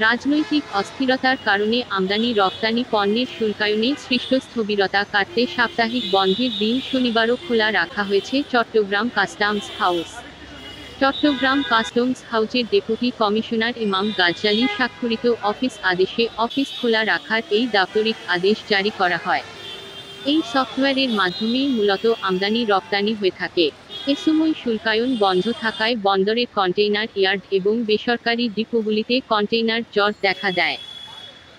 রাজনৈতিক অস্থিরতার কারণে আমদানি রপ্তানি পণ্যের শুল্কায়নে সৃষ্ট স্থবিরতা কাটতে সাপ্তাহিক বন্ধের দিন শনিবারও খোলা রাখা হয়েছে Chattogram customs house. Chattogram customs হাউসের ডেপুটি কমিশনার ইমাম গাজ্জালী স্বাক্ষরিত অফিস আদেশে অফিস খোলা রাখার এই দাপ্তরিক আদেশ জারি করা হয়। এই সফটওয়্যারের মাধ্যমেই মূলত আমদানি রপ্তানি হয়ে থাকে। এ সময় শুল্কায়ন বন্ধ থাকায় বন্দরের কন্টেইনার ইয়ার্ড এবং বেসরকারি ডিপোগুলিতে কন্টেইনার জট দেখা দেয়।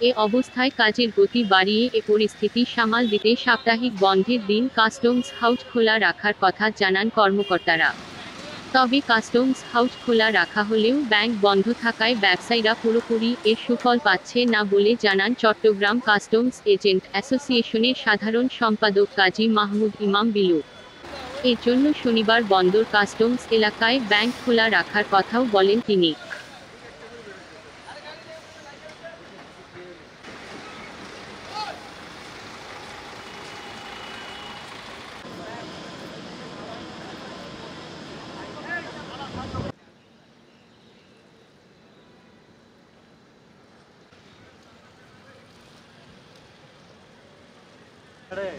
এ অবস্থায় কাজের গতি বাড়িয়ে এ পরিস্থিতি সামাল দিতে সাপ্তাহিক বন্ধের দিন কাস্টমস হাউস খোলা রাখার কথা জানান কর্মকর্তারা। তবে কাস্টমস হাউস খোলা রাখা হলেও ব্যাংক বন্ধ থাকায় ব্যবসায়ীরা পুরোপুরি এর সুফল পাচ্ছে না বলে জানান চট্টগ্রাম কাস্টমস এজেন্ট অ্যাসোসিয়েশনের সাধারণ সম্পাদক কাজী মাহমুদ ইমাম বিলু। এর জন্য শনিবার বন্দর কাস্টমস এলাকায় ব্যাংক খোলা রাখার কথাও বলেন তিনি। अरे